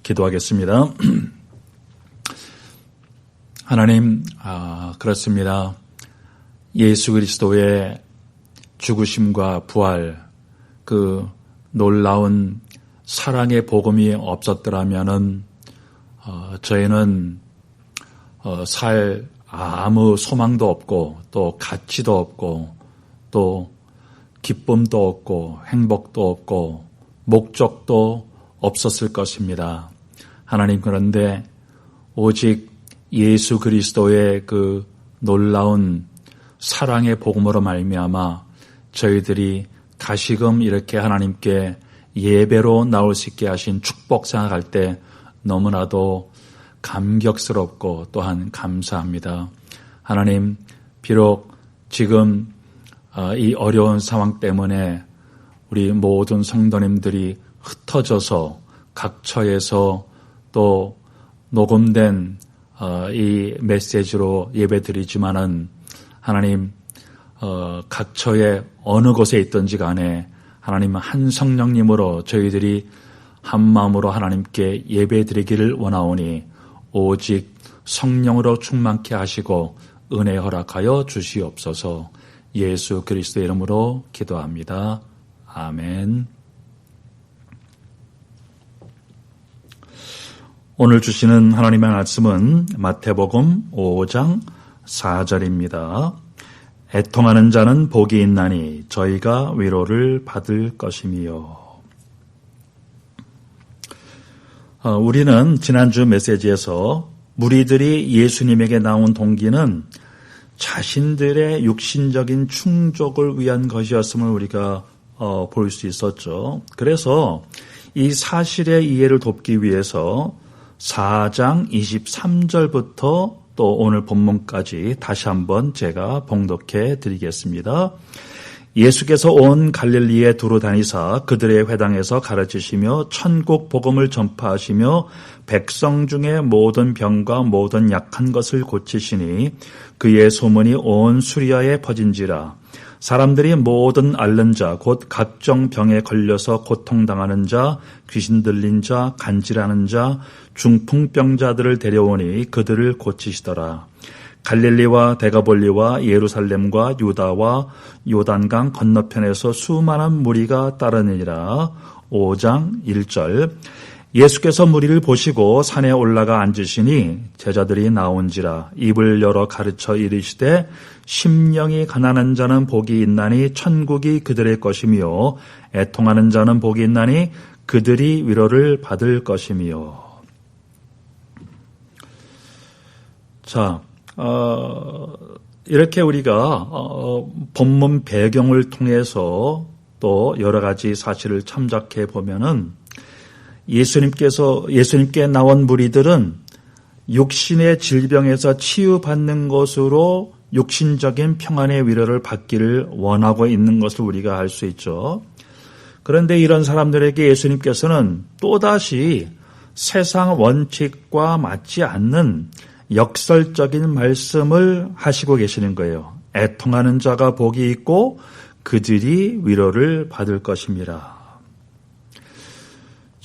기도하겠습니다. 하나님, 그렇습니다. 예수 그리스도의 죽으심과 부활, 그 놀라운 사랑의 복음이 없었더라면은 저희는 살 아무 소망도 없고 또 가치도 없고 또 기쁨도 없고 행복도 없고 목적도 없었을 것입니다. 하나님, 그런데 오직 예수 그리스도의 그 놀라운 사랑의 복음으로 말미암아 저희들이 다시금 이렇게 하나님께 예배로 나올 수 있게 하신 축복 생각할 때 너무나도 감격스럽고 또한 감사합니다. 하나님, 비록 지금 이 어려운 상황 때문에 우리 모든 성도님들이 흩어져서 각처에서 또 녹음된 이 메시지로 예배드리지만은 하나님, 각처에 어느 곳에 있든지 간에 하나님 한 성령님으로 저희들이 한 마음으로 하나님께 예배드리기를 원하오니 오직 성령으로 충만케 하시고 은혜 허락하여 주시옵소서. 예수 그리스도의 이름으로 기도합니다. 아멘. 오늘 주시는 하나님의 말씀은 마태복음 5장 4절입니다. 애통하는 자는 복이 있나니 저희가 위로를 받을 것이며. 우리는 지난주 메시지에서 무리들이 예수님에게 나온 동기는 자신들의 육신적인 충족을 위한 것이었음을 우리가 볼 수 있었죠. 그래서 이 사실의 이해를 돕기 위해서 4장 23절부터 또 오늘 본문까지 다시 한번 제가 봉독해 드리겠습니다. 예수께서 온 갈릴리에 두루 다니사 그들의 회당에서 가르치시며 천국 복음을 전파하시며 백성 중에 모든 병과 모든 약한 것을 고치시니 그의 소문이 온 수리아에 퍼진지라. 사람들이 모든 앓는 자 곧 각종 병에 걸려서 고통당하는 자, 귀신 들린 자, 간질하는 자, 중풍병자들을 데려오니 그들을 고치시더라. 갈릴리와 데가볼리와 예루살렘과 유다와 요단강 건너편에서 수많은 무리가 따르니라. 5장 1절. 예수께서 무리를 보시고 산에 올라가 앉으시니 제자들이 나온지라. 입을 열어 가르쳐 이르시되 심령이 가난한 자는 복이 있나니 천국이 그들의 것이며 애통하는 자는 복이 있나니 그들이 위로를 받을 것이며. 자, 이렇게 우리가 본문 배경을 통해서 또 여러 가지 사실을 참작해 보면은 예수님께 나온 무리들은 육신의 질병에서 치유받는 것으로 육신적인 평안의 위로를 받기를 원하고 있는 것을 우리가 알 수 있죠. 그런데 이런 사람들에게 예수님께서는 또다시 세상 원칙과 맞지 않는 역설적인 말씀을 하시고 계시는 거예요. 애통하는 자가 복이 있고 그들이 위로를 받을 것입니다.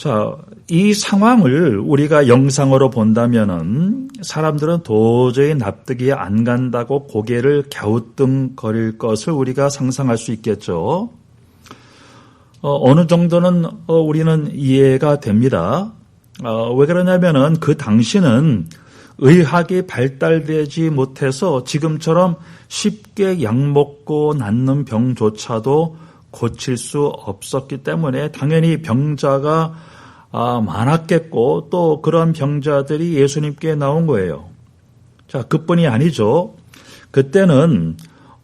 자, 이 상황을 우리가 영상으로 본다면은 사람들은 도저히 납득이 안 간다고 고개를 갸우뚱거릴 것을 우리가 상상할 수 있겠죠. 어느 정도는 우리는 이해가 됩니다. 왜 그러냐면은 그 당시는 의학이 발달되지 못해서 지금처럼 쉽게 약 먹고 낫는 병조차도 고칠 수 없었기 때문에 당연히 병자가 많았겠고 또 그런 병자들이 예수님께 나온 거예요. 자, 그뿐이 아니죠. 그때는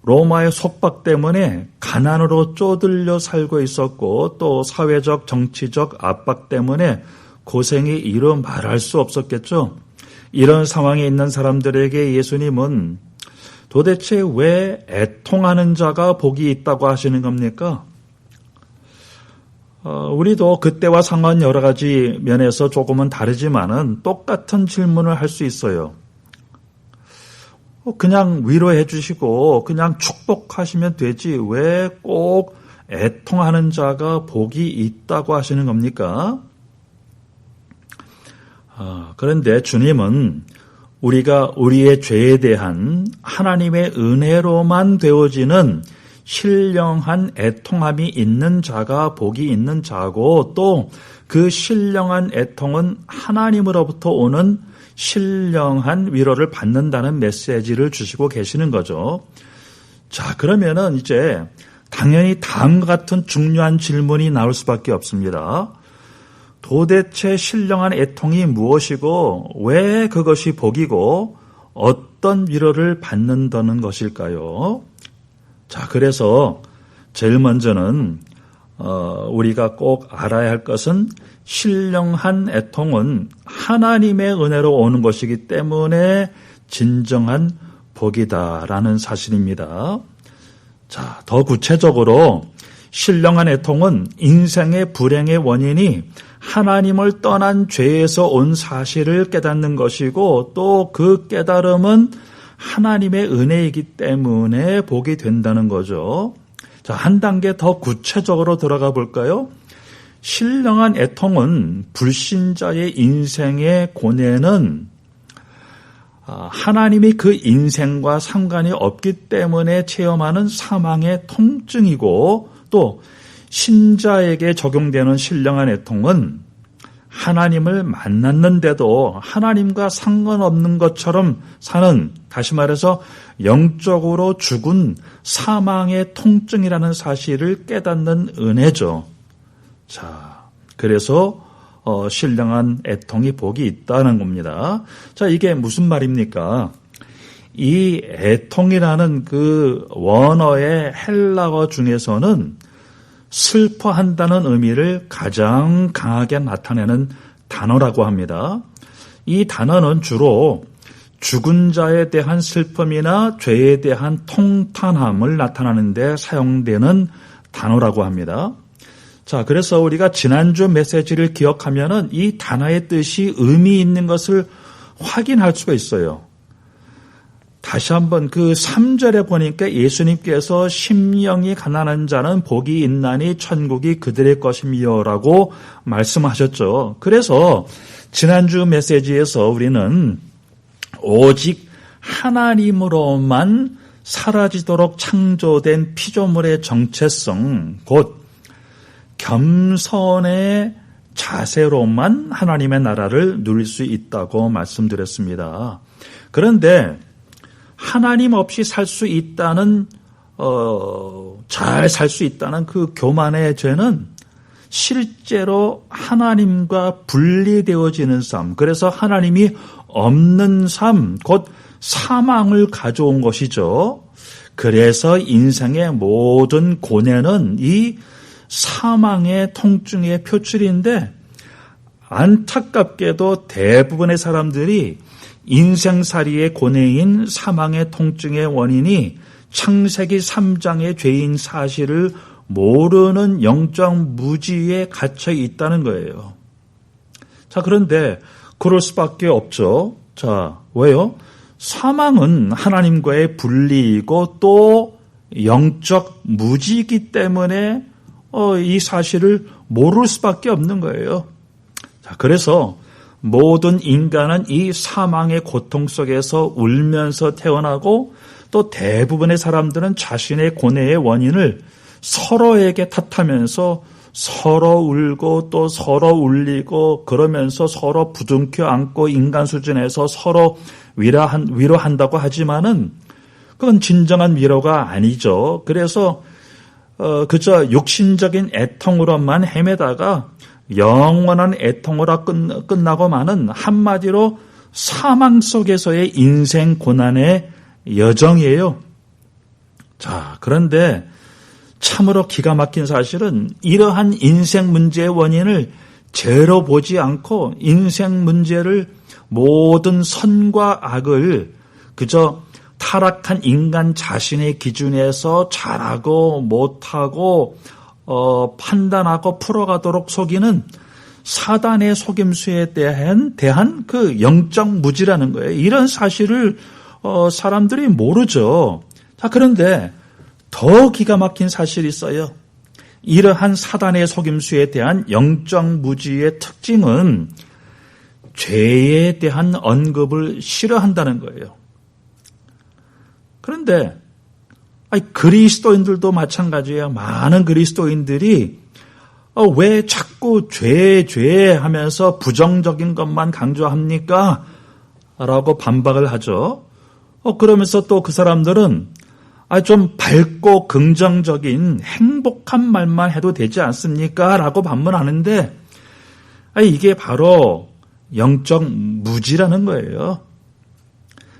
로마의 속박 때문에 가난으로 쪼들려 살고 있었고 또 사회적 정치적 압박 때문에 고생이 이루 말할 수 없었겠죠. 이런 상황에 있는 사람들에게 예수님은 도대체 왜 애통하는 자가 복이 있다고 하시는 겁니까? 우리도 그때와 상황은 여러 가지 면에서 조금은 다르지만은 똑같은 질문을 할 수 있어요. 그냥 위로해 주시고 그냥 축복하시면 되지 왜 꼭 애통하는 자가 복이 있다고 하시는 겁니까? 그런데 주님은 우리가 우리의 죄에 대한 하나님의 은혜로만 되어지는 신령한 애통함이 있는 자가 복이 있는 자고 또 그 신령한 애통은 하나님으로부터 오는 신령한 위로를 받는다는 메시지를 주시고 계시는 거죠. 자, 그러면은 이제 당연히 다음과 같은 중요한 질문이 나올 수밖에 없습니다. 도대체 신령한 애통이 무엇이고 왜 그것이 복이고 어떤 위로를 받는다는 것일까요? 자, 그래서 제일 먼저는 우리가 꼭 알아야 할 것은 신령한 애통은 하나님의 은혜로 오는 것이기 때문에 진정한 복이다라는 사실입니다. 자, 더 구체적으로 신령한 애통은 인생의 불행의 원인이 하나님을 떠난 죄에서 온 사실을 깨닫는 것이고 또 그 깨달음은 하나님의 은혜이기 때문에 복이 된다는 거죠. 자, 한 단계 더 구체적으로 들어가 볼까요? 신령한 애통은 불신자의 인생의 고뇌는 하나님이 그 인생과 상관이 없기 때문에 체험하는 사망의 통증이고 또 신자에게 적용되는 신령한 애통은 하나님을 만났는데도 하나님과 상관없는 것처럼 사는, 다시 말해서 영적으로 죽은 사망의 통증이라는 사실을 깨닫는 은혜죠. 자, 그래서 신령한 애통이 복이 있다는 겁니다. 자, 이게 무슨 말입니까? 이 애통이라는 그 원어의 헬라어 중에서는 슬퍼한다는 의미를 가장 강하게 나타내는 단어라고 합니다. 이 단어는 주로 죽은 자에 대한 슬픔이나 죄에 대한 통탄함을 나타내는 데 사용되는 단어라고 합니다. 자, 그래서 우리가 지난주 메시지를 기억하면은 이 단어의 뜻이 의미 있는 것을 확인할 수가 있어요. 다시 한번 그 3절에 보니까 예수님께서 심령이 가난한 자는 복이 있나니 천국이 그들의 것이며라고 말씀하셨죠. 그래서 지난주 메시지에서 우리는 오직 하나님으로만 사라지도록 창조된 피조물의 정체성, 곧 겸손의 자세로만 하나님의 나라를 누릴 수 있다고 말씀드렸습니다. 그런데 하나님 없이 살 수 있다는 잘 살 수 있다는 그 교만의 죄는 실제로 하나님과 분리되어지는 삶, 그래서 하나님이 없는 삶, 곧 사망을 가져온 것이죠. 그래서 인생의 모든 고뇌는 이 사망의 통증의 표출인데 안타깝게도 대부분의 사람들이 인생살이의 고뇌인 사망의 통증의 원인이 창세기 3장의 죄인 사실을 모르는 영적 무지에 갇혀 있다는 거예요. 자, 그런데 그럴 수밖에 없죠. 자, 왜요? 사망은 하나님과의 분리이고 또 영적 무지이기 때문에 이 사실을 모를 수밖에 없는 거예요. 그래서 모든 인간은 이 사망의 고통 속에서 울면서 태어나고 또 대부분의 사람들은 자신의 고뇌의 원인을 서로에게 탓하면서 서로 울고 또 서로 울리고 그러면서 서로 부둥켜 안고 인간 수준에서 서로 위로한다고 하지만은 그건 진정한 위로가 아니죠. 그래서 그저 육신적인 애통으로만 헤매다가 영원한 애통으로 끝나고 마는 한마디로 사망 속에서의 인생 고난의 여정이에요. 자, 그런데 참으로 기가 막힌 사실은 이러한 인생 문제의 원인을 죄로 보지 않고 인생 문제를 모든 선과 악을 그저 타락한 인간 자신의 기준에서 잘하고 못하고 판단하고 풀어가도록 속이는 사단의 속임수에 대한 그 영적 무지라는 거예요. 이런 사실을 사람들이 모르죠. 자, 그런데 더 기가 막힌 사실이 있어요. 이러한 사단의 속임수에 대한 영적 무지의 특징은 죄에 대한 언급을 싫어한다는 거예요. 그런데 그리스도인들도 마찬가지예요. 많은 그리스도인들이 왜 자꾸 죄 하면서 부정적인 것만 강조합니까? 라고 반박을 하죠. 그러면서 또 그 사람들은 좀 밝고 긍정적인 행복한 말만 해도 되지 않습니까? 라고 반문하는데 이게 바로 영적 무지라는 거예요.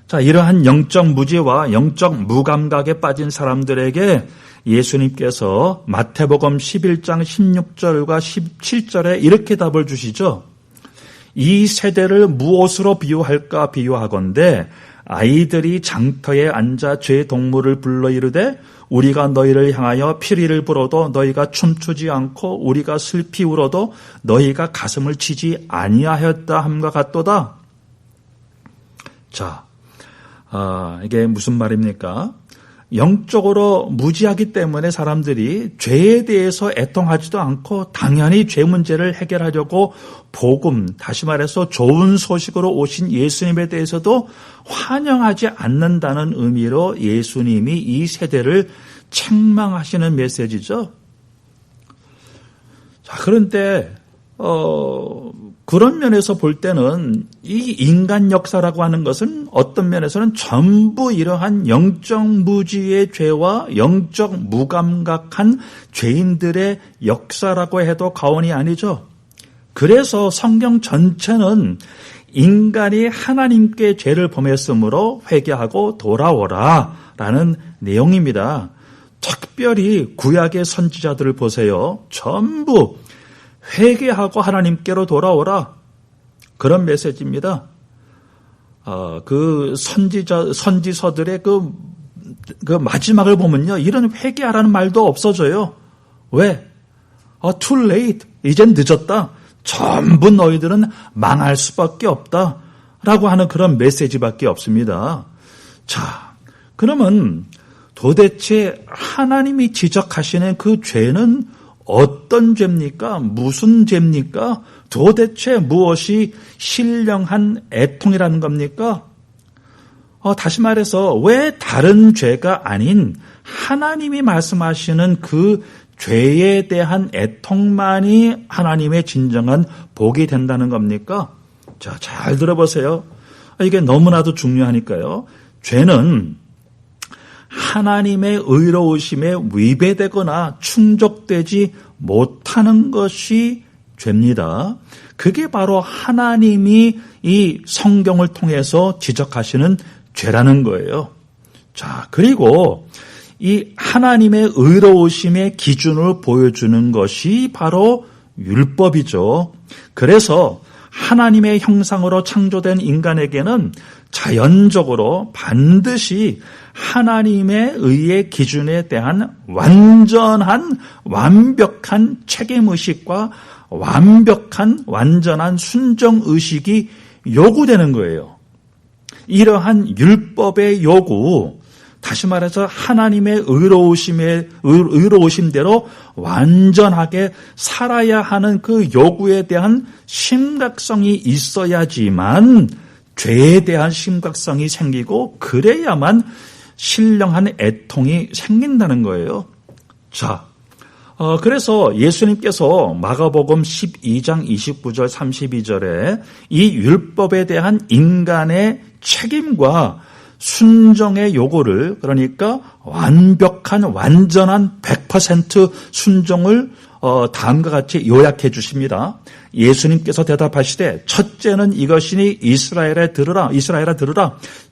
자, 이러한 영적 무지와 영적 무감각에 빠진 사람들에게 예수님께서 마태복음 11장 16절과 17절에 이렇게 답을 주시죠. 이 세대를 무엇으로 비유할까 비유하건대 아이들이 장터에 앉아 죄 동물을 불러 이르되 우리가 너희를 향하여 피리를 불어도 너희가 춤추지 않고 우리가 슬피 울어도 너희가 가슴을 치지 아니하였다 함과 같도다. 자, 이게 무슨 말입니까? 영적으로 무지하기 때문에 사람들이 죄에 대해서 애통하지도 않고 당연히 죄 문제를 해결하려고 복음, 다시 말해서 좋은 소식으로 오신 예수님에 대해서도 환영하지 않는다는 의미로 예수님이 이 세대를 책망하시는 메시지죠. 자, 그런데 그런 면에서 볼 때는 이 인간 역사라고 하는 것은 어떤 면에서는 전부 이러한 영적 무지의 죄와 영적 무감각한 죄인들의 역사라고 해도 과언이 아니죠. 그래서 성경 전체는 인간이 하나님께 죄를 범했으므로 회개하고 돌아오라라는 내용입니다. 특별히 구약의 선지자들을 보세요. 전부 회개하고 하나님께로 돌아오라. 그런 메시지입니다. 그 선지서들의 그 마지막을 보면요. 이런 회개하라는 말도 없어져요. 왜? Too late. 이젠 늦었다. 전부 너희들은 망할 수밖에 없다. 라고 하는 그런 메시지밖에 없습니다. 자, 그러면 도대체 하나님이 지적하시는 그 죄는 어떤 죄입니까? 무슨 죄입니까? 도대체 무엇이 신령한 애통이라는 겁니까? 다시 말해서 왜 다른 죄가 아닌 하나님이 말씀하시는 그 죄에 대한 애통만이 하나님의 진정한 복이 된다는 겁니까? 자, 잘 들어보세요. 이게 너무나도 중요하니까요. 죄는 하나님의 의로우심에 위배되거나 충족되지 못하는 것이 죄입니다. 그게 바로 하나님이 이 성경을 통해서 지적하시는 죄라는 거예요. 자, 그리고 이 하나님의 의로우심의 기준을 보여주는 것이 바로 율법이죠. 그래서 하나님의 형상으로 창조된 인간에게는 자연적으로 반드시 하나님의 의의 기준에 대한 완벽한 책임의식과 완전한 순정의식이 요구되는 거예요. 이러한 율법의 요구, 다시 말해서 하나님의 의로우심대로 완전하게 살아야 하는 그 요구에 대한 심각성이 있어야지만 죄에 대한 심각성이 생기고 그래야만 신령한 애통이 생긴다는 거예요. 자, 그래서 예수님께서 마가복음 12장 29절 32절에 이 율법에 대한 인간의 책임과 순종의 요구를, 그러니까 완벽한 완전한 100% 순종을 다음과 같이 요약해 주십니다. 예수님께서 대답하시되 첫째는 이것이니 이스라엘아 들으라.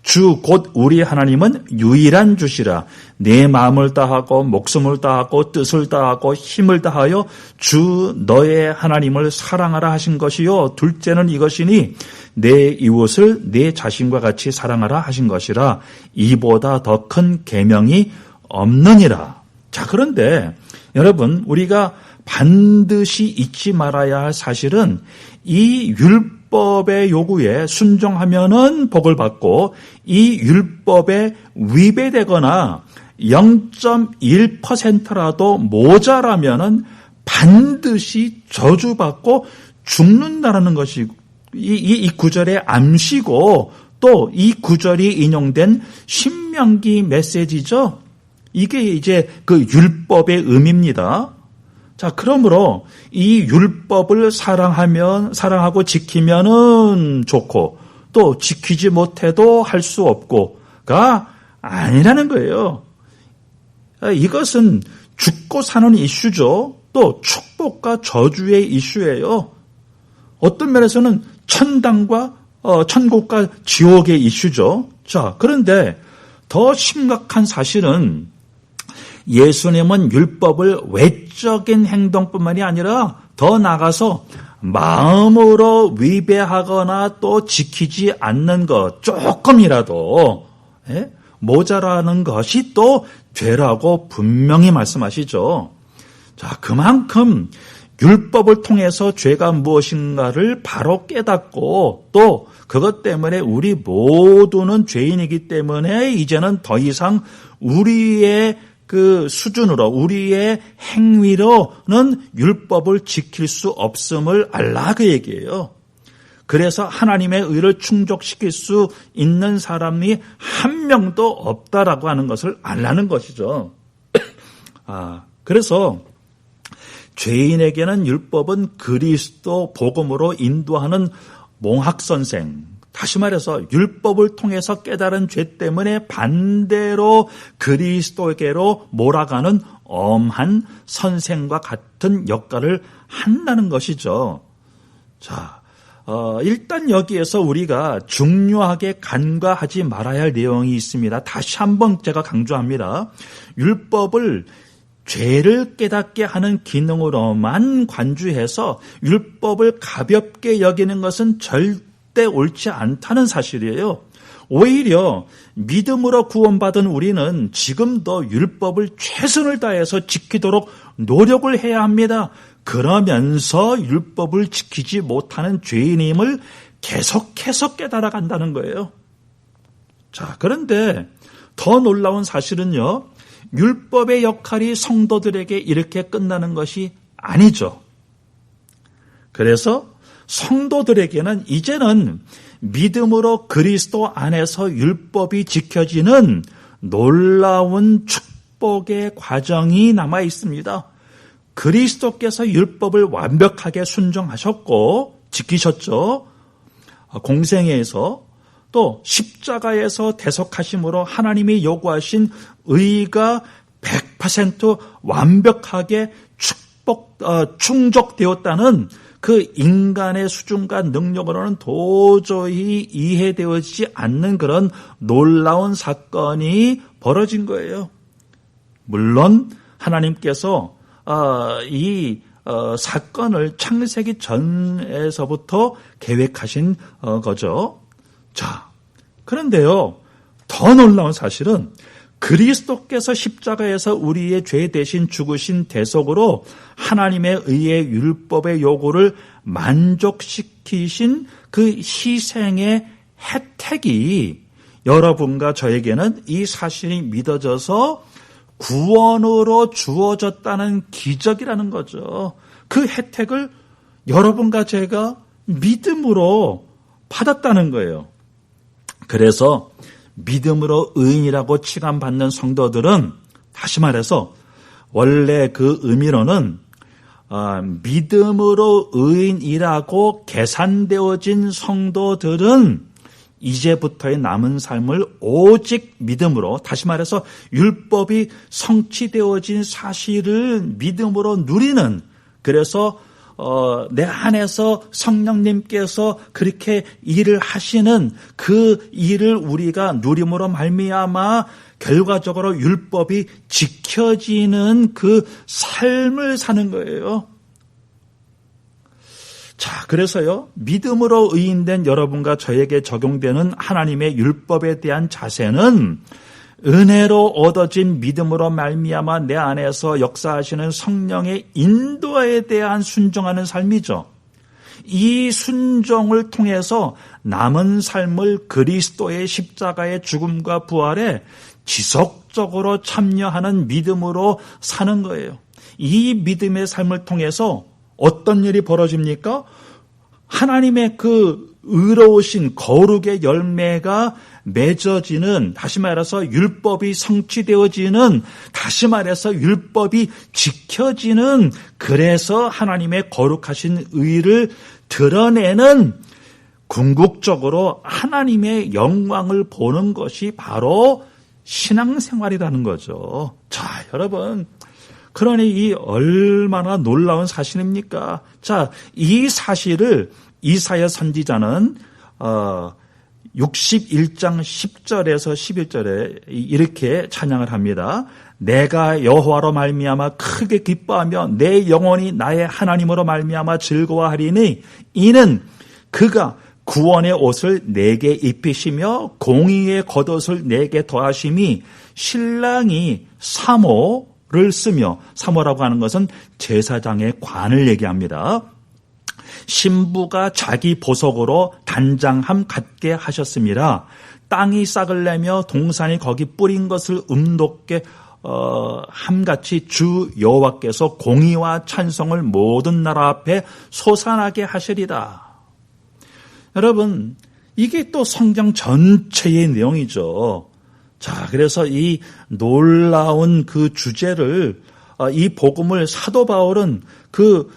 주 곧 우리 하나님은 유일한 주시라. 내 마음을 다하고 목숨을 다하고 뜻을 다하고 힘을 다하여 주 너의 하나님을 사랑하라 하신 것이요. 둘째는 이것이니 내 이웃을 내 자신과 같이 사랑하라 하신 것이라. 이보다 더 큰 계명이 없느니라. 자, 그런데 여러분, 우리가 반드시 잊지 말아야 할 사실은 이 율법의 요구에 순종하면은 복을 받고 이 율법에 위배되거나 0.1%라도 모자라면은 반드시 저주받고 죽는다라는 것이 이 구절의 암시고 또 이 구절이 인용된 신명기 메시지죠. 이게 이제 그 율법의 의미입니다. 자, 그러므로 이 율법을 사랑하고 지키면은 좋고 또 지키지 못해도 할 수 없고가 아니라는 거예요. 이것은 죽고 사는 이슈죠. 또 축복과 저주의 이슈예요. 어떤 면에서는 천국과 지옥의 이슈죠. 자, 그런데 더 심각한 사실은 예수님은 율법을 외적인 행동뿐만이 아니라 더 나아가서 마음으로 위배하거나 또 지키지 않는 것 조금이라도 모자라는 것이 또 죄라고 분명히 말씀하시죠. 자, 그만큼 율법을 통해서 죄가 무엇인가를 바로 깨닫고 또 그것 때문에 우리 모두는 죄인이기 때문에 이제는 더 이상 우리의 그 수준으로 우리의 행위로는 율법을 지킬 수 없음을 알라 그 얘기예요. 그래서 하나님의 의를 충족시킬 수 있는 사람이 한 명도 없다라고 하는 것을 알라는 것이죠. 그래서 죄인에게는 율법은 그리스도 복음으로 인도하는 몽학선생, 다시 말해서 율법을 통해서 깨달은 죄 때문에 반대로 그리스도에게로 몰아가는 엄한 선생과 같은 역할을 한다는 것이죠. 자, 일단 여기에서 우리가 중요하게 간과하지 말아야 할 내용이 있습니다. 다시 한번 제가 강조합니다. 율법을 죄를 깨닫게 하는 기능으로만 관주해서 율법을 가볍게 여기는 것은 절대 옳지 않다는 사실이에요. 오히려 믿음으로 구원받은 우리는 지금도 율법을 최선을 다해서 지키도록 노력을 해야 합니다. 그러면서 율법을 지키지 못하는 죄인임을 계속해서 깨달아간다는 거예요. 자, 그런데 더 놀라운 사실은요, 율법의 역할이 성도들에게 이렇게 끝나는 것이 아니죠. 그래서 성도들에게는 이제는 믿음으로 그리스도 안에서 율법이 지켜지는 놀라운 축복의 과정이 남아 있습니다. 그리스도께서 율법을 완벽하게 순종하셨고 지키셨죠. 공생애에서 또 십자가에서 대속하심으로 하나님이 요구하신 의가 100% 완벽하게 충족되었다는 그 인간의 수준과 능력으로는 도저히 이해되어지지 않는 그런 놀라운 사건이 벌어진 거예요. 물론 하나님께서 이 사건을 창세기 전에서부터 계획하신 거죠. 자, 그런데요, 더 놀라운 사실은 그리스도께서 십자가에서 우리의 죄 대신 죽으신 대속으로 하나님의 의의 율법의 요구를 만족시키신 그 희생의 혜택이 여러분과 저에게는 이 사실이 믿어져서 구원으로 주어졌다는 기적이라는 거죠. 그 혜택을 여러분과 제가 믿음으로 받았다는 거예요. 그래서 믿음으로 의인이라고 칭함받는 성도들은 다시 말해서 원래 그 의미로는 믿음으로 의인이라고 계산되어진 성도들은 이제부터의 남은 삶을 오직 믿음으로, 다시 말해서 율법이 성취되어진 사실을 믿음으로 누리는, 그래서 내 안에서 성령님께서 그렇게 일을 하시는 그 일을 우리가 누림으로 말미암아 결과적으로 율법이 지켜지는 그 삶을 사는 거예요. 자, 그래서요, 믿음으로 의인된 여러분과 저에게 적용되는 하나님의 율법에 대한 자세는 은혜로 얻어진 믿음으로 말미암아 내 안에서 역사하시는 성령의 인도에 대한 순종하는 삶이죠. 이 순종을 통해서 남은 삶을 그리스도의 십자가의 죽음과 부활에 지속적으로 참여하는 믿음으로 사는 거예요. 이 믿음의 삶을 통해서 어떤 일이 벌어집니까? 하나님의 그 의로우신 거룩의 열매가 맺어지는, 다시 말해서 율법이 성취되어지는, 다시 말해서 율법이 지켜지는, 그래서 하나님의 거룩하신 의를 드러내는 궁극적으로 하나님의 영광을 보는 것이 바로 신앙생활이라는 거죠. 자, 여러분, 그러니 이 얼마나 놀라운 사실입니까? 자, 이 사실을 이사야 선지자는 61장 10절에서 11절에 이렇게 찬양을 합니다. 내가 여호와로 말미암아 크게 기뻐하며 내 영혼이 나의 하나님으로 말미암아 즐거워하리니 이는 그가 구원의 옷을 내게 입히시며 공의의 겉옷을 내게 더하심이 신랑이 사모를 쓰며, 사모라고 하는 것은 제사장의 관을 얘기합니다. 신부가 자기 보석으로 단장함 갖게 하셨습니다. 땅이 싹을 내며 동산이 거기 뿌린 것을 음돋게 함같이 주 여호와께서 공의와 찬송을 모든 나라 앞에 솟아나게 하시리다. 여러분, 이게 또 성경 전체의 내용이죠. 자, 그래서 이 놀라운 그 주제를, 이 복음을 사도 바울은 그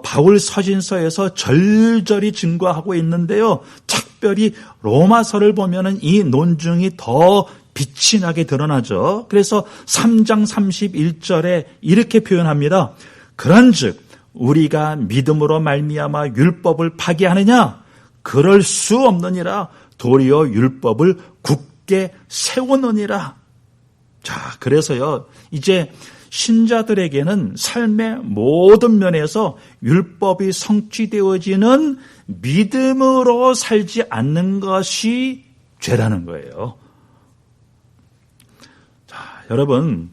바울 서신서에서 절절히 증거하고 있는데요. 특별히 로마서를 보면은 이 논증이 더 빛이 나게 드러나죠. 그래서 3장 31절에 이렇게 표현합니다. 그런즉 우리가 믿음으로 말미암아 율법을 파기하느냐? 그럴 수 없느니라. 도리어 율법을 굳게 세우느니라. 자, 그래서요, 이제 신자들에게는 삶의 모든 면에서 율법이 성취되어지는 믿음으로 살지 않는 것이 죄라는 거예요. 자, 여러분,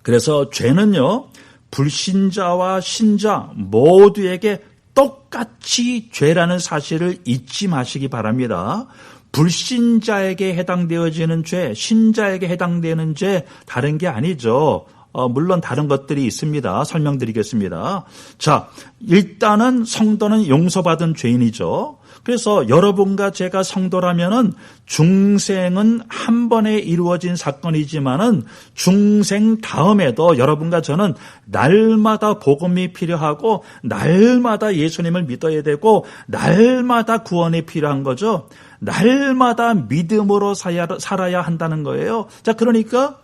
그래서 죄는요, 불신자와 신자 모두에게 똑같이 죄라는 사실을 잊지 마시기 바랍니다. 불신자에게 해당되어지는 죄, 신자에게 해당되는 죄 다른 게 아니죠. 물론 다른 것들이 있습니다. 설명드리겠습니다. 자, 일단은 성도는 용서받은 죄인이죠. 그래서 여러분과 제가 성도라면은 중생은 한 번에 이루어진 사건이지만은 중생 다음에도 여러분과 저는 날마다 복음이 필요하고 날마다 예수님을 믿어야 되고 날마다 구원이 필요한 거죠. 날마다 믿음으로 살아야 한다는 거예요. 자, 그러니까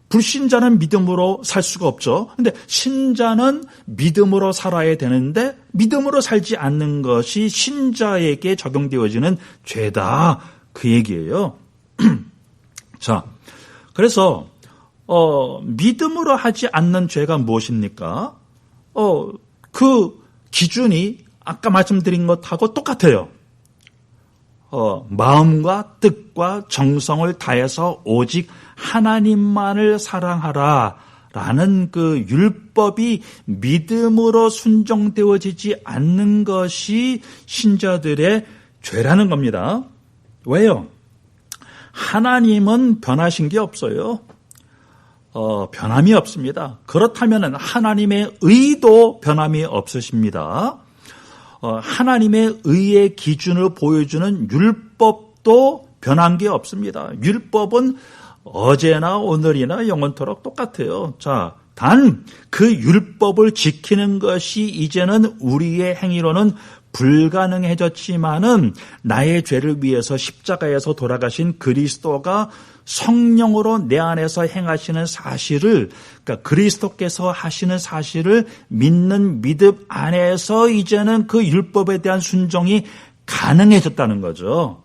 불신자는 믿음으로 살 수가 없죠. 근데 신자는 믿음으로 살아야 되는데 믿음으로 살지 않는 것이 신자에게 적용되어지는 죄다. 그 얘기예요. 자, 그래서 믿음으로 하지 않는 죄가 무엇입니까? 그 기준이 아까 말씀드린 것하고 똑같아요. 마음과 뜻과 정성을 다해서 오직 하나님만을 사랑하라 라는 그 율법이 믿음으로 순종되어지지 않는 것이 신자들의 죄라는 겁니다. 왜요? 하나님은 변하신 게 없어요. 변함이 없습니다. 그렇다면 하나님의 의도 변함이 없으십니다. 하나님의 의의 기준을 보여주는 율법도 변한 게 없습니다. 율법은 어제나 오늘이나 영원토록 똑같아요. 자, 단 그 율법을 지키는 것이 이제는 우리의 행위로는 불가능해졌지만은 나의 죄를 위해서 십자가에서 돌아가신 그리스도가 성령으로 내 안에서 행하시는 사실을, 그러니까 그리스도께서 하시는 사실을 믿는 믿음 안에서 이제는 그 율법에 대한 순종이 가능해졌다는 거죠.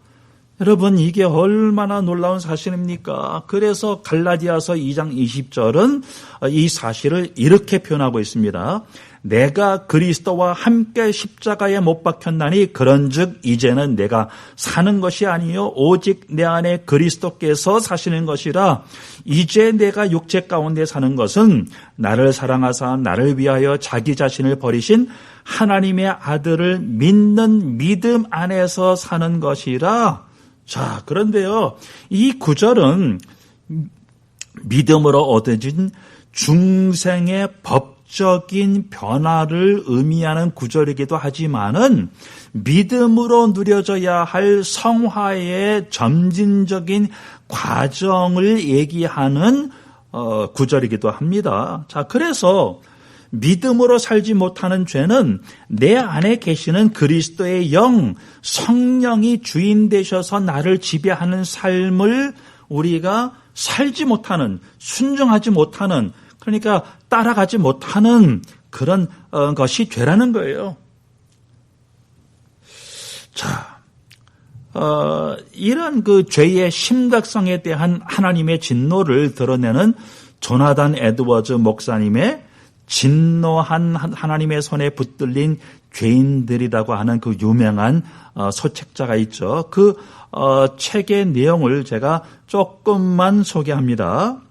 여러분, 이게 얼마나 놀라운 사실입니까? 그래서 갈라디아서 2장 20절은 이 사실을 이렇게 표현하고 있습니다. 내가 그리스도와 함께 십자가에 못 박혔나니 그런즉 이제는 내가 사는 것이 아니요 오직 내 안에 그리스도께서 사시는 것이라. 이제 내가 육체 가운데 사는 것은 나를 사랑하사 나를 위하여 자기 자신을 버리신 하나님의 아들을 믿는 믿음 안에서 사는 것이라. 자, 그런데요, 이 구절은 믿음으로 얻어진 중생의 법적인 변화를 의미하는 구절이기도 하지만은 믿음으로 누려져야 할 성화의 점진적인 과정을 얘기하는 구절이기도 합니다. 자, 그래서 믿음으로 살지 못하는 죄는 내 안에 계시는 그리스도의 영, 성령이 주인 되셔서 나를 지배하는 삶을 우리가 살지 못하는, 순종하지 못하는, 그러니까 따라가지 못하는 그런 것이 죄라는 거예요. 자, 이런 그 죄의 심각성에 대한 하나님의 진노를 드러내는 조나단 에드워즈 목사님의 진노한 하나님의 손에 붙들린 죄인들이라고 하는 그 유명한 소책자가 있죠. 그 책의 내용을 제가 조금만 소개합니다.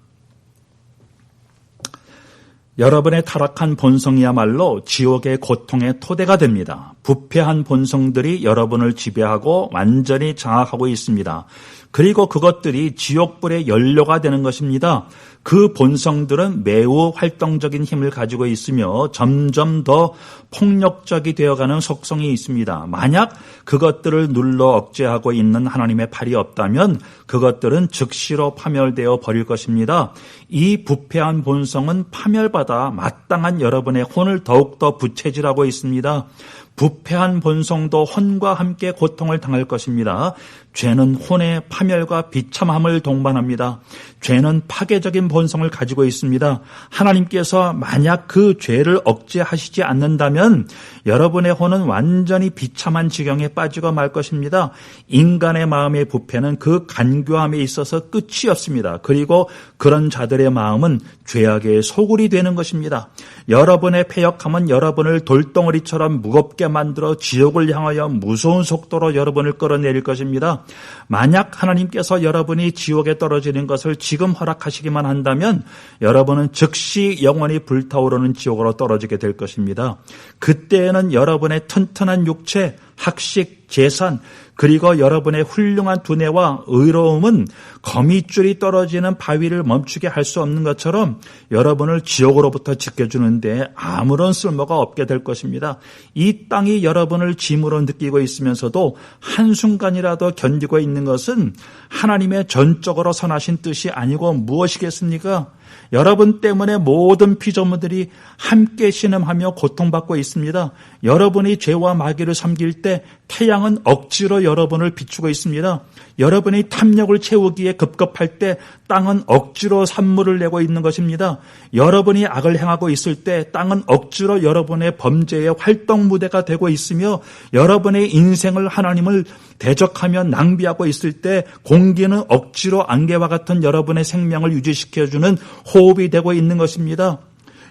여러분의 타락한 본성이야말로 지옥의 고통의 토대가 됩니다. 부패한 본성들이 여러분을 지배하고 완전히 장악하고 있습니다. 그리고 그것들이 지옥불의 연료가 되는 것입니다. 그 본성들은 매우 활동적인 힘을 가지고 있으며 점점 더 폭력적이 되어가는 속성이 있습니다. 만약 그것들을 눌러 억제하고 있는 하나님의 팔이 없다면 그것들은 즉시로 파멸되어 버릴 것입니다. 이 부패한 본성은 파멸받아 마땅한 여러분의 혼을 더욱더 부채질하고 있습니다. 부패한 본성도 혼과 함께 고통을 당할 것입니다. 죄는 혼의 파멸과 비참함을 동반합니다. 죄는 파괴적인 본성을 가지고 있습니다. 하나님께서 만약 그 죄를 억제하시지 않는다면 여러분의 혼은 완전히 비참한 지경에 빠지고 말 것입니다. 인간의 마음의 부패는 그 간교함에 있어서 끝이 없습니다. 그리고 그런 자들의 마음은 죄악의 소굴이 되는 것입니다. 여러분의 패역함은 여러분을 돌덩어리처럼 무겁게 만들어 지옥을 향하여 무서운 속도로 여러분을 끌어내릴 것입니다. 만약 하나님께서 여러분이 지옥에 떨어지는 것을 지금 허락하시기만 한다면 여러분은 즉시 영원히 불타오르는 지옥으로 떨어지게 될 것입니다. 그때에는 여러분의 튼튼한 육체, 학식, 재산, 그리고 여러분의 훌륭한 두뇌와 의로움은 거미줄이 떨어지는 바위를 멈추게 할 수 없는 것처럼 여러분을 지옥으로부터 지켜주는데 아무런 쓸모가 없게 될 것입니다. 이 땅이 여러분을 짐으로 느끼고 있으면서도 한순간이라도 견디고 있는 것은 하나님의 전적으로 선하신 뜻이 아니고 무엇이겠습니까? 여러분 때문에 모든 피조물들이 함께 신음하며 고통받고 있습니다. 여러분이 죄와 마귀를 섬길 때 태양은 억지로 여러분을 비추고 있습니다. 여러분이 탐욕을 채우기에 급급할 때 땅은 억지로 산물을 내고 있는 것입니다. 여러분이 악을 행하고 있을 때 땅은 억지로 여러분의 범죄의 활동 무대가 되고 있으며 여러분의 인생을 하나님을 대적하며 낭비하고 있을 때 공기는 억지로 안개와 같은 여러분의 생명을 유지시켜주는 호흡이 되고 있는 것입니다.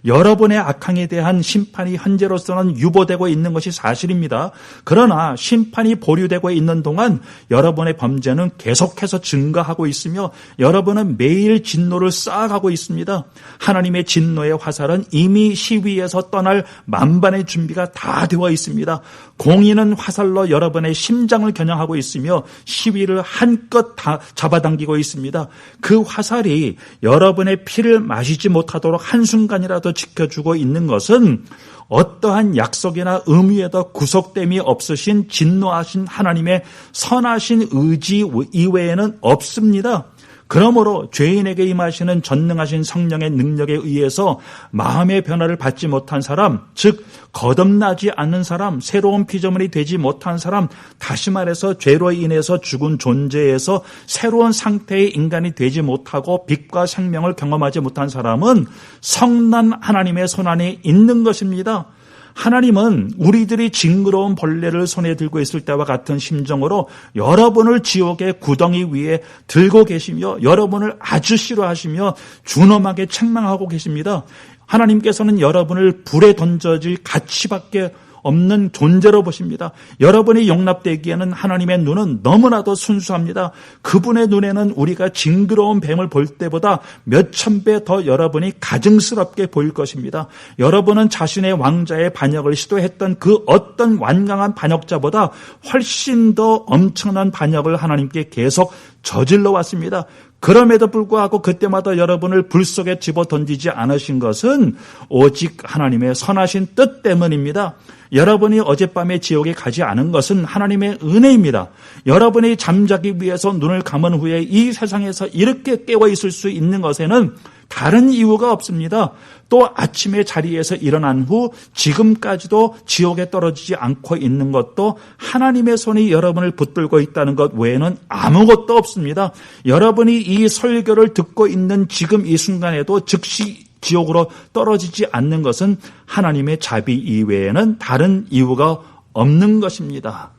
여러분의 악행에 대한 심판이 현재로서는 유보되고 있는 것이 사실입니다. 그러나 심판이 보류되고 있는 동안 여러분의 범죄는 계속해서 증가하고 있으며 여러분은 매일 진노를 쌓아가고 있습니다. 하나님의 진노의 화살은 이미 시위에서 떠날 만반의 준비가 다 되어 있습니다. 공의는 화살로 여러분의 심장을 겨냥하고 있으며 시위를 한껏 다 잡아당기고 있습니다. 그 화살이 여러분의 피를 마시지 못하도록 한순간이라도 지켜주고 있는 것은 어떠한 약속이나 의무에도 구속됨이 없으신 진노하신 하나님의 선하신 의지 이외에는 없습니다. 그러므로 죄인에게 임하시는 전능하신 성령의 능력에 의해서 마음의 변화를 받지 못한 사람, 즉 거듭나지 않는 사람, 새로운 피조물이 되지 못한 사람, 다시 말해서 죄로 인해서 죽은 존재에서 새로운 상태의 인간이 되지 못하고 빛과 생명을 경험하지 못한 사람은 성난 하나님의 손 안에 있는 것입니다. 하나님은 우리들이 징그러운 벌레를 손에 들고 있을 때와 같은 심정으로 여러분을 지옥의 구덩이 위에 들고 계시며 여러분을 아주 싫어하시며 준엄하게 책망하고 계십니다. 하나님께서는 여러분을 불에 던져질 가치밖에 없는 존재로 보십니다. 여러분이 용납되기에는 하나님의 눈은 너무나도 순수합니다. 그분의 눈에는 우리가 징그러운 뱀을 볼 때보다 몇천 배 더 여러분이 가증스럽게 보일 것입니다. 여러분은 자신의 왕자의 반역을 시도했던 그 어떤 완강한 반역자보다 훨씬 더 엄청난 반역을 하나님께 계속 저질러 왔습니다. 그럼에도 불구하고 그때마다 여러분을 불 속에 집어 던지지 않으신 것은 오직 하나님의 선하신 뜻 때문입니다. 여러분이 어젯밤에 지옥에 가지 않은 것은 하나님의 은혜입니다. 여러분이 잠자기 위해서 눈을 감은 후에 이 세상에서 이렇게 깨어 있을 수 있는 것에는 다른 이유가 없습니다. 또 아침에 자리에서 일어난 후 지금까지도 지옥에 떨어지지 않고 있는 것도 하나님의 손이 여러분을 붙들고 있다는 것 외에는 아무것도 없습니다. 여러분이 이 설교를 듣고 있는 지금 이 순간에도 즉시 지옥으로 떨어지지 않는 것은 하나님의 자비 이외에는 다른 이유가 없는 것입니다.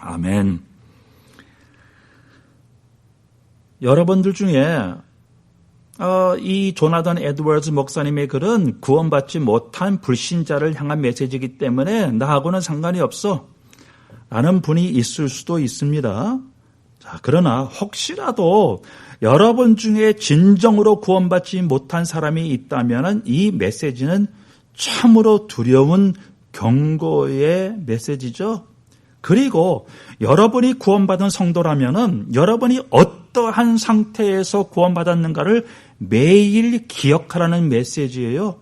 아멘. 여러분들 중에 이 조나단 에드워즈 목사님의 글은 구원받지 못한 불신자를 향한 메시지이기 때문에 나하고는 상관이 없어 라는 분이 있을 수도 있습니다. 자, 그러나 혹시라도 여러분 중에 진정으로 구원받지 못한 사람이 있다면 이 메시지는 참으로 두려운 경고의 메시지죠. 그리고 여러분이 구원받은 성도라면은 여러분이 어떠한 상태에서 구원받았는가를 매일 기억하라는 메시지예요.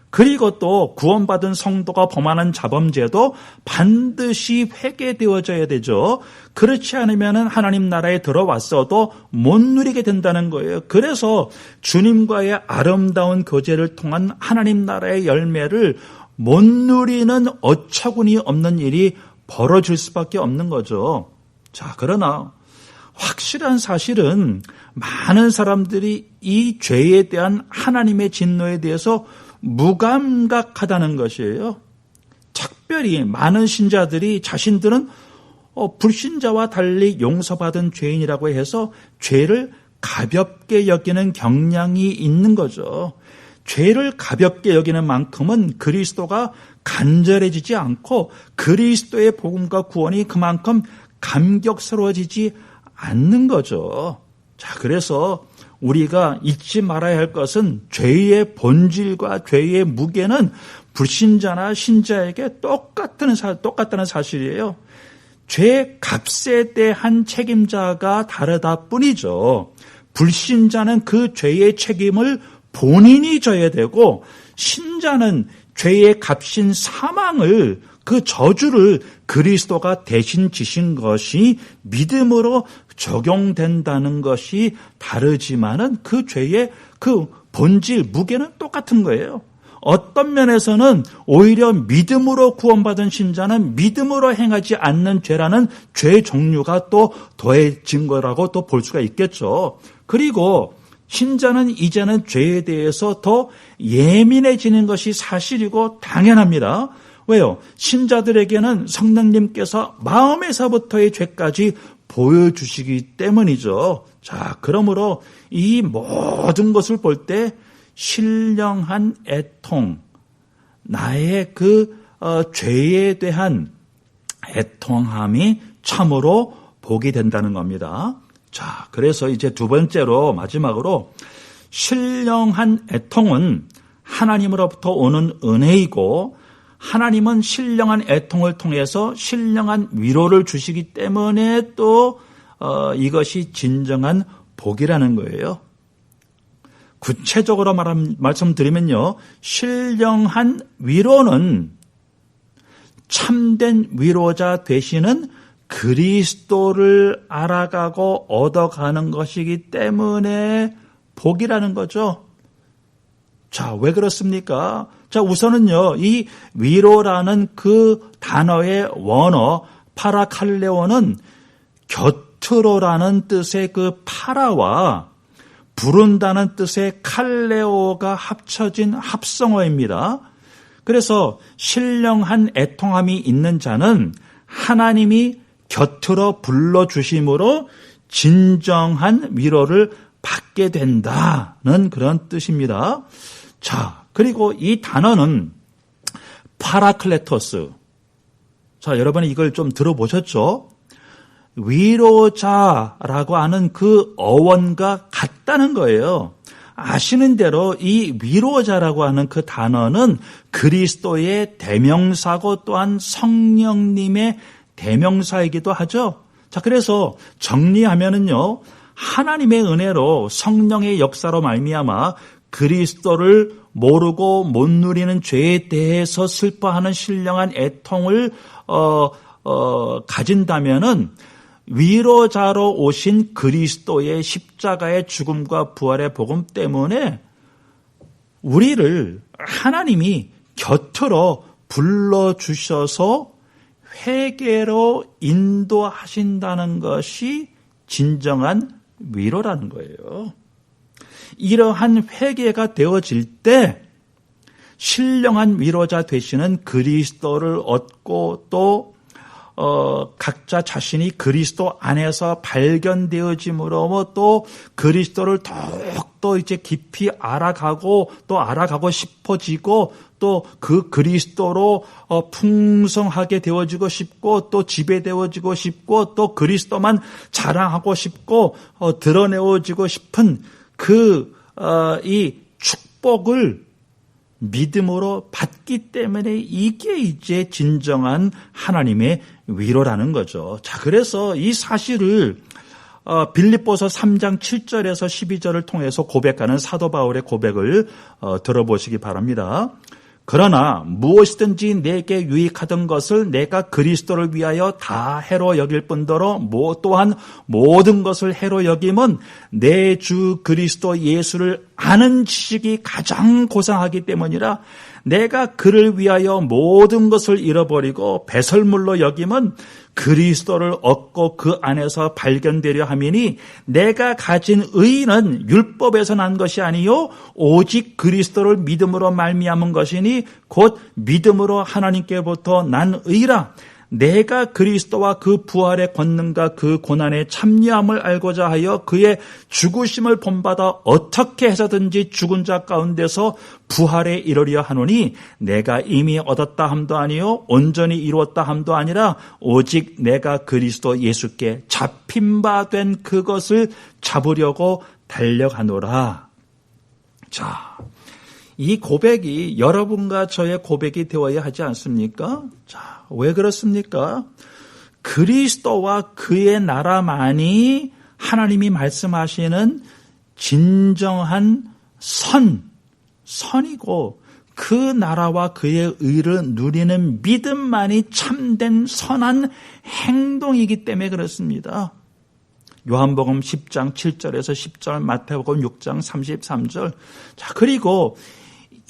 그리고 또 구원받은 성도가 범하는 자범죄도 반드시 회개되어져야 되죠. 그렇지 않으면 하나님 나라에 들어왔어도 못 누리게 된다는 거예요. 그래서 주님과의 아름다운 교제를 통한 하나님 나라의 열매를 못 누리는 어처구니 없는 일이 벌어질 수밖에 없는 거죠. 자, 그러나 확실한 사실은 많은 사람들이 이 죄에 대한 하나님의 진노에 대해서 무감각하다는 것이에요. 특별히 많은 신자들이 자신들은 불신자와 달리 용서받은 죄인이라고 해서 죄를 가볍게 여기는 경향이 있는 거죠. 죄를 가볍게 여기는 만큼은 그리스도가 간절해지지 않고 그리스도의 복음과 구원이 그만큼 감격스러워지지 않는 거죠. 자, 그래서 우리가 잊지 말아야 할 것은 죄의 본질과 죄의 무게는 불신자나 신자에게 똑같다는 사실이에요. 죄의 값에 대한 책임자가 다르다 뿐이죠. 불신자는 그 죄의 책임을 본인이 져야 되고 신자는 죄의 값인 사망을 그 저주를 그리스도가 대신 지신 것이 믿음으로 적용된다는 것이 다르지만은 그 죄의 그 본질, 무게는 똑같은 거예요. 어떤 면에서는 오히려 믿음으로 구원받은 신자는 믿음으로 행하지 않는 죄라는 죄 종류가 또 더해진 거라고 또 볼 수가 있겠죠. 그리고 신자는 이제는 죄에 대해서 더 예민해지는 것이 사실이고 당연합니다. 왜요? 신자들에게는 성령님께서 마음에서부터의 죄까지 보여주시기 때문이죠. 자, 그러므로 이 모든 것을 볼 때 신령한 애통, 나의 그 죄에 대한 애통함이 참으로 복이 된다는 겁니다. 자, 그래서 이제 두 번째로 마지막으로 신령한 애통은 하나님으로부터 오는 은혜이고 하나님은 신령한 애통을 통해서 신령한 위로를 주시기 때문에 또 이것이 진정한 복이라는 거예요. 구체적으로 말씀드리면요. 신령한 위로는 참된 위로자 되시는 그리스도를 알아가고 얻어가는 것이기 때문에 복이라는 거죠. 자, 왜 그렇습니까? 자, 우선은요, 이 위로라는 그 단어의 원어, 파라칼레오는 곁으로라는 뜻의 그 파라와 부른다는 뜻의 칼레오가 합쳐진 합성어입니다. 그래서 신령한 애통함이 있는 자는 하나님이 곁으로 불러주심으로 진정한 위로를 받게 된다는 그런 뜻입니다. 자, 그리고 이 단어는 파라클레토스. 자, 여러분이 이걸 좀 들어보셨죠? 위로자라고 하는 그 어원과 같다는 거예요. 아시는 대로 이 위로자라고 하는 그 단어는 그리스도의 대명사고 또한 성령님의 대명사이기도 하죠. 자, 그래서 정리하면은요, 하나님의 은혜로 성령의 역사로 말미암아 그리스도를 모르고 못 누리는 죄에 대해서 슬퍼하는 신령한 애통을 가진다면은 위로자로 오신 그리스도의 십자가의 죽음과 부활의 복음 때문에 우리를 하나님이 곁으로 불러주셔서 회개로 인도하신다는 것이 진정한 위로라는 거예요. 이러한 회개가 되어질 때 신령한 위로자 되시는 그리스도를 얻고 또 각자 자신이 그리스도 안에서 발견되어짐으로 또 그리스도를 더욱더 이제 깊이 알아가고 또 알아가고 싶어지고 또 그 그리스도로 풍성하게 되어지고 싶고 또 지배되어지고 싶고 또 그리스도만 자랑하고 싶고 드러내어지고 싶은 이 축복을 믿음으로 받기 때문에 이게 이제 진정한 하나님의 위로라는 거죠. 자, 그래서 이 사실을 빌립보서 3장 7절에서 12절을 통해서 고백하는 사도 바울의 고백을 들어보시기 바랍니다. 그러나 무엇이든지 내게 유익하던 것을 내가 그리스도를 위하여 다 해로 여길 뿐더러 또한 모든 것을 해로 여김은 내 주 그리스도 예수를 아는 지식이 가장 고상하기 때문이라. 내가 그를 위하여 모든 것을 잃어버리고 배설물로 여김은 그리스도를 얻고 그 안에서 발견되려 함이니 내가 가진 의는 율법에서 난 것이 아니요 오직 그리스도를 믿음으로 말미암은 것이니 곧 믿음으로 하나님께로부터 난 의라. 내가 그리스도와 그 부활의 권능과 그 고난의 참여함을 알고자 하여 그의 죽으심을 본받아 어떻게 해서든지 죽은 자 가운데서 부활에 이르려 하노니 내가 이미 얻었다 함도 아니요 온전히 이루었다 함도 아니라 오직 내가 그리스도 예수께 잡힌 바 된 그것을 잡으려고 달려가노라. 자, 이 고백이 여러분과 저의 고백이 되어야 하지 않습니까? 자, 왜 그렇습니까? 그리스도와 그의 나라만이 하나님이 말씀하시는 진정한 선이고 그 나라와 그의 의를 누리는 믿음만이 참된 선한 행동이기 때문에 그렇습니다. 요한복음 10장 7절에서 10절, 마태복음 6장 33절. 자, 그리고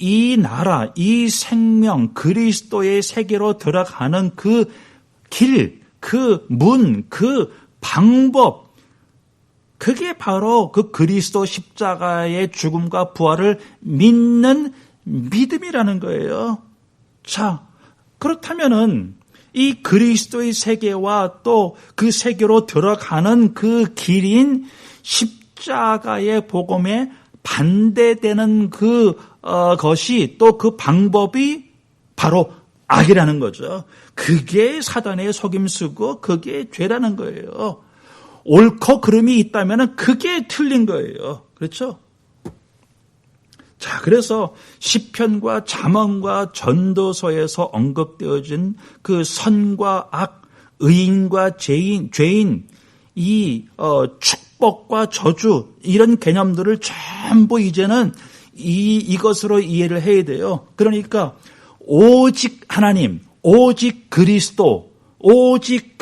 이 나라, 이 생명, 그리스도의 세계로 들어가는 그 길, 그 문, 그 방법, 그게 바로 그 그리스도 십자가의 죽음과 부활을 믿는 믿음이라는 거예요. 자, 그렇다면은 이 그리스도의 세계와 또 그 세계로 들어가는 그 길인 십자가의 복음의 반대되는 것이 또 그 방법이 바로 악이라는 거죠. 그게 사단의 속임수고 그게 죄라는 거예요. 옳고 그름이 있다면 그게 틀린 거예요. 그렇죠? 자, 그래서 시편과 잠언과 전도서에서 언급되어진 그 선과 악, 의인과 죄인, 이 축복과 저주 이런 개념들을 전부 이제는 이것으로 이해를 해야 돼요. 그러니까 오직 하나님, 오직 그리스도, 오직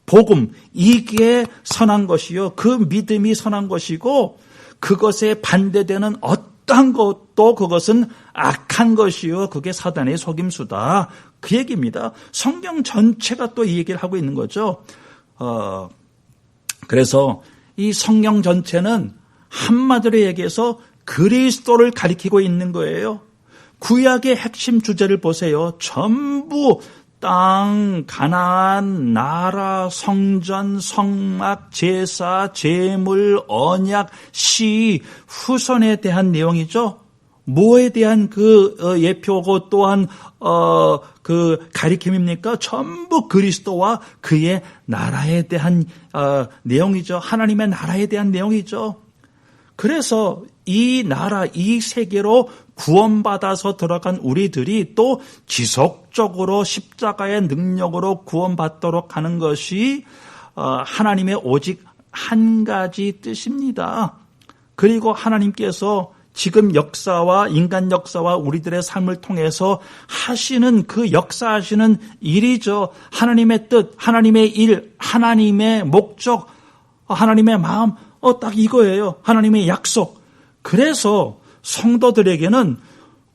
복음, 이게 선한 것이요. 그 믿음이 선한 것이고 그것에 반대되는 어떠한 것도 그것은 악한 것이요. 그게 사단의 속임수다. 그 얘기입니다. 성경 전체가 또 이 얘기를 하고 있는 거죠. 그래서 이 성경 전체는 한마디로 얘기해서 그리스도를 가리키고 있는 거예요. 구약의 핵심 주제를 보세요. 전부 땅, 가나안, 나라, 성전, 성막, 제사, 제물, 언약, 시, 후손에 대한 내용이죠. 뭐에 대한 예표고 또한 가리킴입니까? 전부 그리스도와 그의 나라에 대한 내용이죠. 하나님의 나라에 대한 내용이죠. 그래서 이 나라, 이 세계로 구원받아서 들어간 우리들이 또 지속적으로 십자가의 능력으로 구원받도록 하는 것이 하나님의 오직 한 가지 뜻입니다. 그리고 하나님께서 지금 역사와 인간 역사와 우리들의 삶을 통해서 하시는 그 역사하시는 일이죠. 하나님의 뜻, 하나님의 일, 하나님의 목적, 하나님의 마음, 딱 이거예요. 하나님의 약속. 그래서 성도들에게는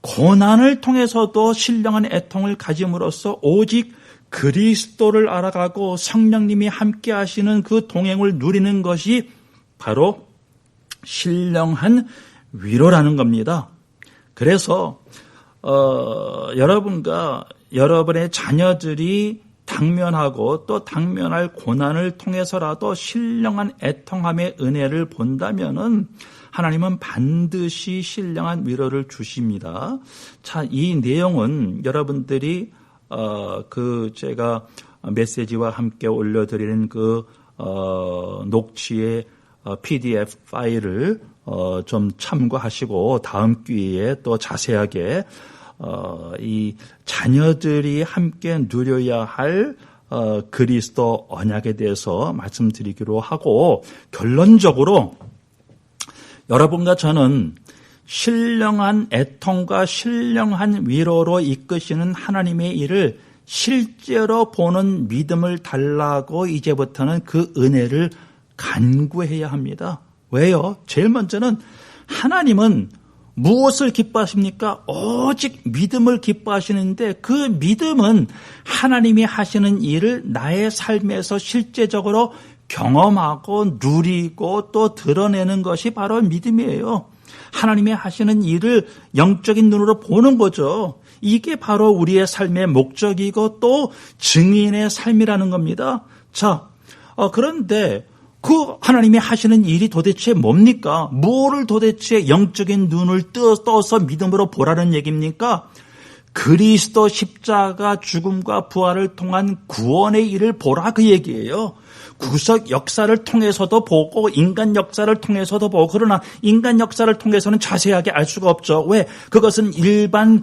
고난을 통해서도 신령한 애통을 가짐으로써 오직 그리스도를 알아가고 성령님이 함께 하시는 그 동행을 누리는 것이 바로 신령한 위로라는 겁니다. 그래서 여러분과 여러분의 자녀들이 당면하고 또 당면할 고난을 통해서라도 신령한 애통함의 은혜를 본다면은 하나님은 반드시 신령한 위로를 주십니다. 자, 이 내용은 여러분들이 제가 메시지와 함께 올려드리는 녹취의 PDF 파일을 좀 참고하시고 다음 기회에 또 자세하게 이 자녀들이 함께 누려야 할 그리스도 언약에 대해서 말씀드리기로 하고, 결론적으로 여러분과 저는 신령한 애통과 신령한 위로로 이끄시는 하나님의 일을 실제로 보는 믿음을 달라고 이제부터는 그 은혜를 간구해야 합니다. 왜요? 제일 먼저는 하나님은 무엇을 기뻐하십니까? 오직 믿음을 기뻐하시는데 그 믿음은 하나님이 하시는 일을 나의 삶에서 실제적으로 경험하고 누리고 또 드러내는 것이 바로 믿음이에요. 하나님이 하시는 일을 영적인 눈으로 보는 거죠. 이게 바로 우리의 삶의 목적이고 또 증인의 삶이라는 겁니다. 자, 그런데 그 하나님이 하시는 일이 도대체 뭡니까? 뭐를 도대체 영적인 눈을 떠서 믿음으로 보라는 얘기입니까? 그리스도 십자가 죽음과 부활을 통한 구원의 일을 보라, 그 얘기예요. 구속 역사를 통해서도 보고 인간 역사를 통해서도 보고, 그러나 인간 역사를 통해서는 자세하게 알 수가 없죠. 왜? 그것은 일반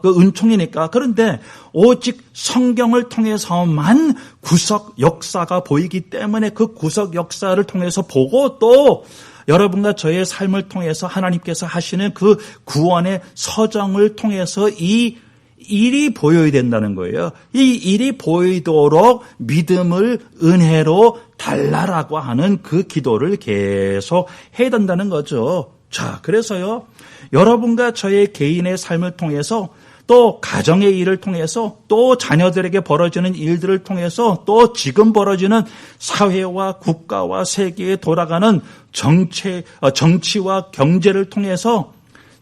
은총이니까. 그런데 오직 성경을 통해서만 구속 역사가 보이기 때문에 그 구속 역사를 통해서 보고, 또 여러분과 저의 삶을 통해서 하나님께서 하시는 그 구원의 서정을 통해서 이 일이 보여야 된다는 거예요. 이 일이 보이도록 믿음을 은혜로 달라라고 하는 그 기도를 계속 해야 된다는 거죠. 자, 그래서요, 여러분과 저의 개인의 삶을 통해서, 또 가정의 일을 통해서, 또 자녀들에게 벌어지는 일들을 통해서, 또 지금 벌어지는 사회와 국가와 세계에 돌아가는 정치와 경제를 통해서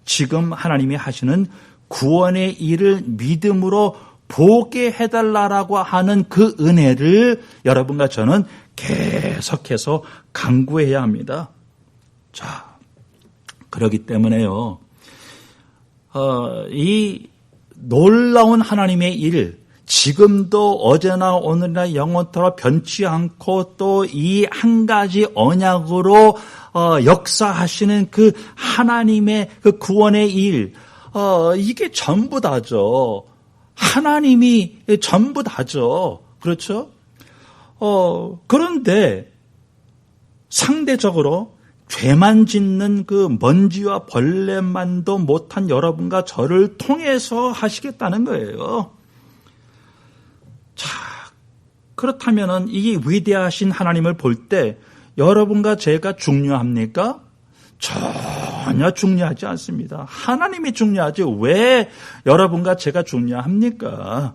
지금 하나님이 하시는 구원의 일을 믿음으로 보게 해달라고 하는 그 은혜를 여러분과 저는 계속해서 간구해야 합니다. 자, 그렇기 때문에요. 이 놀라운 하나님의 일, 지금도 어제나 오늘이나 영원토록 변치 않고 또 이 한 가지 언약으로 역사하시는 그 하나님의 그 구원의 일, 이게 전부 다죠. 하나님이 전부 다죠. 그렇죠? 그런데 상대적으로 죄만 짓는 그 먼지와 벌레만도 못한 여러분과 저를 통해서 하시겠다는 거예요. 자, 그렇다면은 이 위대하신 하나님을 볼 때 여러분과 제가 중요합니까? 전혀 중요하지 않습니다. 하나님이 중요하지 왜 여러분과 제가 중요합니까?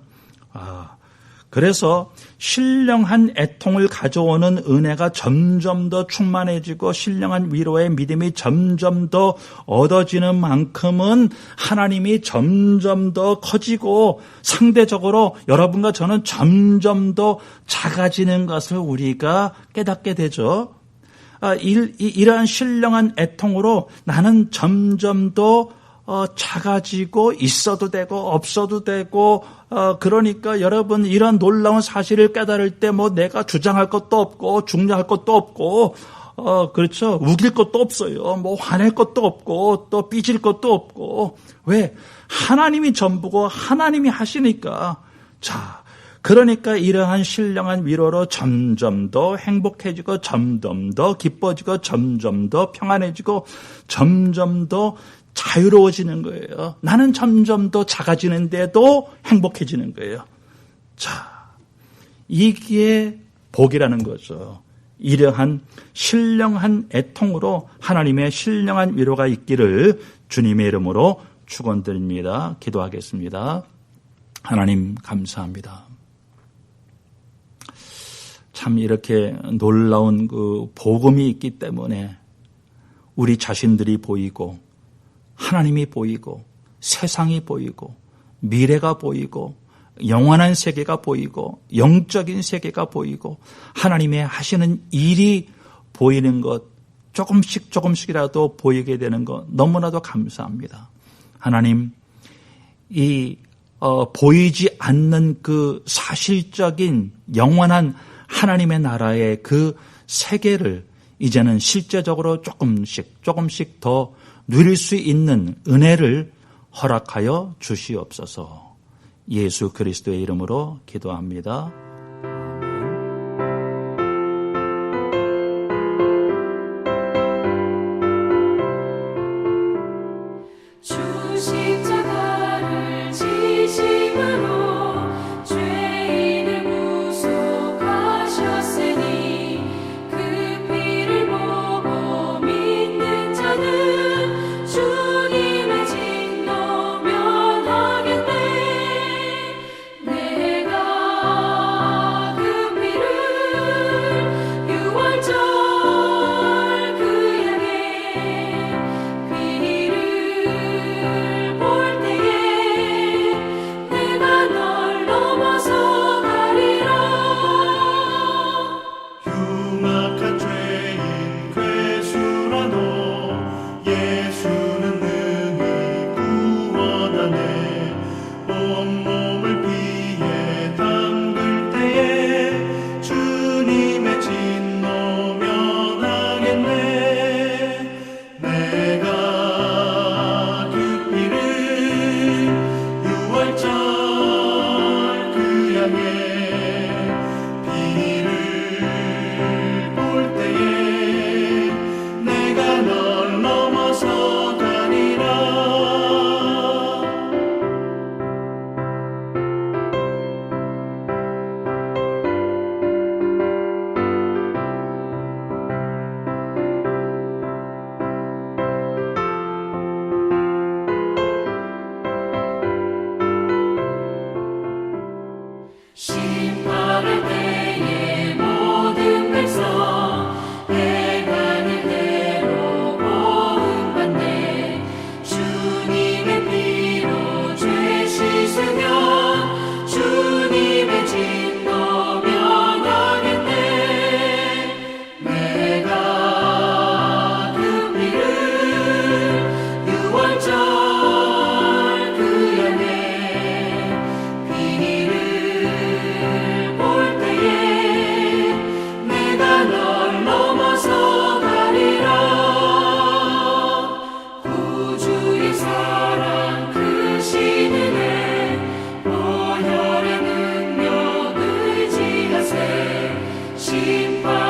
그래서 신령한 애통을 가져오는 은혜가 점점 더 충만해지고 신령한 위로의 믿음이 점점 더 얻어지는 만큼은 하나님이 점점 더 커지고 상대적으로 여러분과 저는 점점 더 작아지는 것을 우리가 깨닫게 되죠. 이러한 신령한 애통으로 나는 점점 더 작아지고 있어도 되고 없어도 되고 그러니까 여러분 이런 놀라운 사실을 깨달을 때 뭐 내가 주장할 것도 없고 중요할 것도 없고 그렇죠. 우길 것도 없어요. 뭐 화낼 것도 없고 또 삐질 것도 없고 왜? 하나님이 전부고 하나님이 하시니까. 자, 그러니까 이러한 신령한 위로로 점점 더 행복해지고 점점 더 기뻐지고 점점 더 평안해지고 점점 더 자유로워지는 거예요. 나는 점점 더 작아지는데도 행복해지는 거예요. 자, 이게 복이라는 거죠. 이러한 신령한 애통으로 하나님의 신령한 위로가 있기를 주님의 이름으로 축원드립니다. 기도하겠습니다. 하나님 감사합니다. 참 이렇게 놀라운 그 복음이 있기 때문에 우리 자신들이 보이고 하나님이 보이고 세상이 보이고 미래가 보이고 영원한 세계가 보이고 영적인 세계가 보이고 하나님의 하시는 일이 보이는 것 조금씩이라도 보이게 되는 것 너무나도 감사합니다. 하나님 이 보이지 않는 그 사실적인 영원한 하나님의 나라의 그 세계를 이제는 실제적으로 조금씩 더 누릴 수 있는 은혜를 허락하여 주시옵소서. 예수 그리스도의 이름으로 기도합니다. 심판